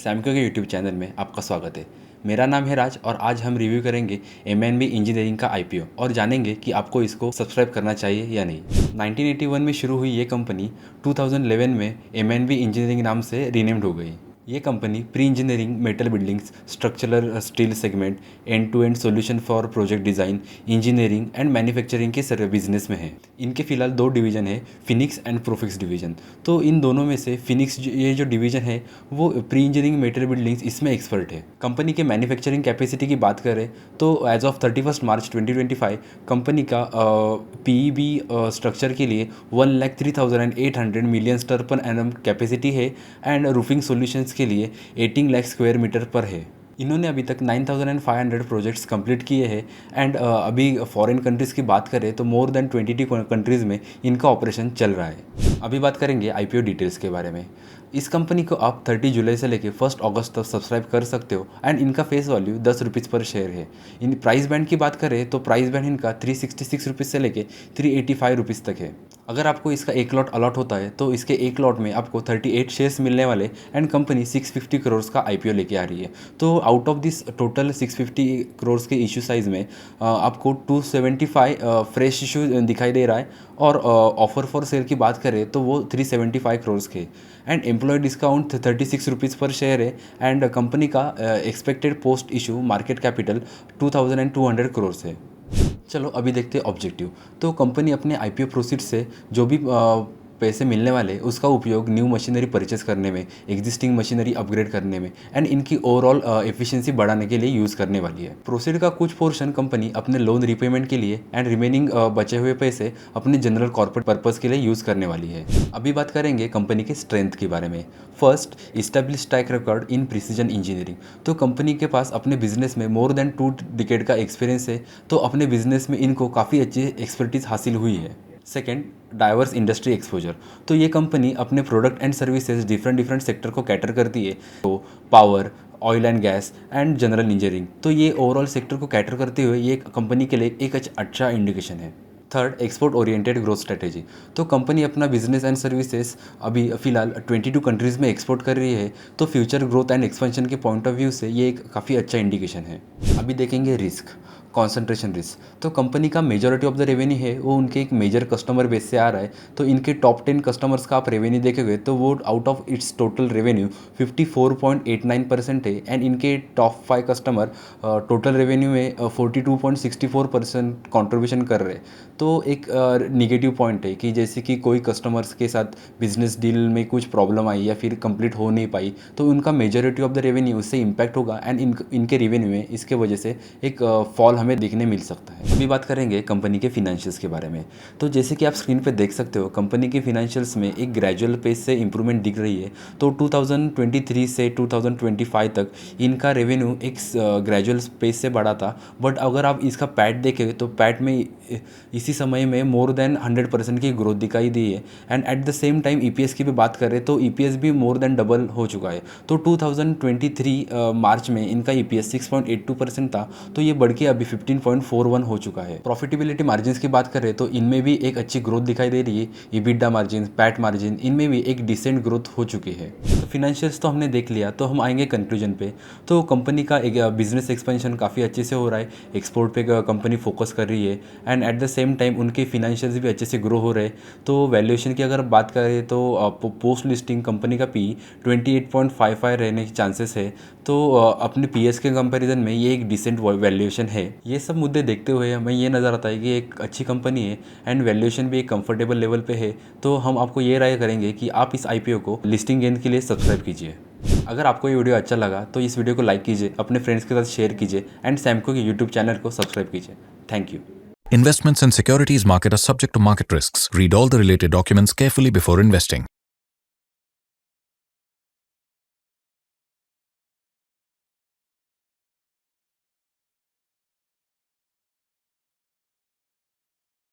Samco के YouTube channel में आपका स्वागत है। मेरा नाम है राज और आज हम रिव्यू करेंगे एम&बी इंजीनियरिंग का आईपीओ और जानेंगे कि आपको इसको सब्सक्राइब करना चाहिए या नहीं। 1981 में शुरू हुई ये कंपनी 2011 में एम&बी इंजीनियरिंग नाम से रीनेम्ड हो गई। ये company pre engineering metal buildings, structural steel segment, end to end solution for project design, engineering and manufacturing के सर्वे बिजनेस में है। इनके फिलहाल दो डिवीज़न है, फिनिक्स एंड प्रोफिक्स डिवीज़न। तो इन दोनों में से फिनिक्स ये जो डिवीज़न है वो प्री इंजीनियरिंग मेटल बिल्डिंग्स इसमें एक्सपर्ट है। कंपनी के मैन्युफैक्चरिंग कैपेसिटी की बात करें तो एज ऑफ 31 मार्च 2025 कंपनी का पीईबी स्ट्रक्चर के लिए 1,03,800 मिलियन स्टर पर एनम कैपेसिटी है एंड रूफिंग सॉल्यूशंस के लिए 18 लाख स्क्वायर मीटर पर है। इन्होंने अभी तक 9,500 प्रोजेक्ट्स कंप्लीट किए हैं एंड अभी फॉरेन कंट्रीज़ की बात करें तो मोर देन 22 कंट्रीज़ में इनका ऑपरेशन चल रहा है। अभी बात करेंगे आईपीओ डिटेल्स के बारे में। इस कंपनी को आप 30 जुलाई से लेकर 1 अगस्त तक सब्सक्राइब कर सकते हो एंड इनका फेस वैल्यू 10 रुपीज़ पर शेयर है। इन प्राइस बैंड की बात करें तो प्राइस बैंड इनका 366 रुपीज़ से लेकर 385 रुपीज़ तक है। अगर आपको इसका एक लॉट अलॉट होता है तो इसके एक लॉट में आपको 38 शेयर्स मिलने वाले एंड कंपनी 650 करोड़ का आईपीओ लेके आ रही है। तो out of this total 650 crore के इशू साइज़ में आपको 275 फ्रेश इशू दिखाई दे रहा है और ऑफर फॉर सेल की बात करें तो वो 375 करोड़ के एंड एम्प्लॉय डिस्काउंट 36 रुपीज़ पर शेयर है एंड कंपनी का expected post issue market capital 2,200 crore है। चलो अभी देखते हैं ऑब्जेक्टिव। तो कंपनी अपने आईपीओ प्रोसीड से जो भी पैसे मिलने वाले उसका उपयोग न्यू मशीनरी परचेस करने में, एग्जिस्टिंग मशीनरी अपग्रेड करने में एंड इनकी ओवरऑल एफिशिएंसी बढ़ाने के लिए यूज़ करने वाली है। प्रोसीड का कुछ पोर्शन कंपनी अपने लोन रिपेमेंट के लिए एंड रिमेनिंग बचे हुए पैसे अपने जनरल कॉर्पोरेट पर्पज़ के लिए यूज़ करने वाली है। अभी बात करेंगे कंपनी के स्ट्रेंथ के बारे में। First, establish track record in precision engineering. तो कंपनी के पास अपने बिजनेस में मोर देन 2 डिकेड का एक्सपीरियंस है, तो अपने बिजनेस में इनको काफ़ी अच्छी एक्सपर्टीज हासिल हुई है। Second, diverse industry exposure. तो ये कंपनी अपने product and services different sector को कैटर करती है, तो power, oil and gas and general engineering. तो ये ओवरऑल सेक्टर को कैटर करते हुए ये कंपनी के लिए एक अच्छा इंडिकेशन है। Third, export oriented growth strategy. तो कंपनी अपना बिजनेस एंड सर्विसेज अभी फिलहाल 22 कंट्रीज़ में एक्सपोर्ट कर रही है, तो फ्यूचर ग्रोथ एंड एक्सपेंशन के पॉइंट ऑफ व्यू से ये एक काफ़ी अच्छा इंडिकेशन है। अभी देखेंगे रिस्क, कॉन्सेंट्रेशन रिस्क। तो कंपनी का मेजॉरिटी ऑफ द रेवेन्यू है वो उनके एक मेजर कस्टमर बेस से आ रहा है। तो इनके टॉप 10 कस्टमर्स का आप रेवेन्यू देखेंगे तो वो out of its total revenue 54.89% है एंड इनके टॉप 5 कस्टमर टोटल रेवेन्यू में 42.64% कॉन्ट्रीब्यूशन कर रहे हैं। तो एक निगेटिव पॉइंट है कि जैसे कि कोई कस्टमर्स के साथ बिजनेस डील में कुछ प्रॉब्लम आई या फिर कंप्लीट हो नहीं पाई तो उनका मेजॉरिटी ऑफ द रेवेन्यू उससे इम्पैक्ट होगा एंड इनके रेवेन्यू में इसके वजह से एक फॉल हमें देखने मिल सकता है। अभी बात करेंगे कंपनी के फिनेंशियल्स के बारे में। तो जैसे कि आप स्क्रीन पे देख सकते हो कंपनी के फिनेंशियल्स में एक ग्रेजुअल पेस से इंप्रूवमेंट दिख रही है। तो 2023 से 2025 तक इनका रेवेन्यू एक ग्रेजुअल पेस से बढ़ा था, बट अगर आप इसका पैट देखें तो पैट में इसी समय में मोर देन 100% की ग्रोथ दिखाई दी है and at the same time EPS की भी बात करें तो ईपीएस भी मोर देन डबल हो चुका है। तो 2023 मार्च में इनका ईपीएस 6.82% था, तो ये बढ़ के अभी 15.41 हो चुका है। प्रॉफिटेबिलिटी मार्जिन की बात करें तो इनमें भी एक अच्छी ग्रोथ दिखाई दे रही है। EBITDA मार्जिन, पैट मार्जिन, इनमें भी एक डिसेंट ग्रोथ हो चुकी है। तो फिनेंशियल्स तो हमने देख लिया, तो हम आएंगे कंक्लूजन पे। तो कंपनी का एक बिजनेस एक्सपेंशन काफ़ी अच्छे से हो रहा है, एक्सपोर्ट पे कंपनी फोकस कर रही है and at the same time उनके फिनेंशियल्स भी अच्छे से ग्रो हो रहे हैं। तो वैल्यूएशन की अगर बात करें तो पोस्ट लिस्टिंग कंपनी का पी 28.55 रहने के चांसेस है। तो अपने पीएस के कंपैरिजन में ये एक डिसेंट वैल्यूएशन है। ये सब मुद्दे देखते हुए हमें ये नज़र आता है कि एक अच्छी कंपनी है एंड वैल्यूएशन भी एक कंफर्टेबल लेवल पे है। तो हम आपको ये राय करेंगे कि आप इस आईपीओ को लिस्टिंग गेन के लिए सब्सक्राइब कीजिए। अगर आपको ये वीडियो अच्छा लगा तो इस वीडियो को लाइक कीजिए, अपने फ्रेंड्स के साथ शेयर कीजिए एंड सैमको के यूट्यूब चैनल को सब्सक्राइब कीजिए। Thank you. Investments in securities market are subject to market risks. Read all the related documents carefully before investing.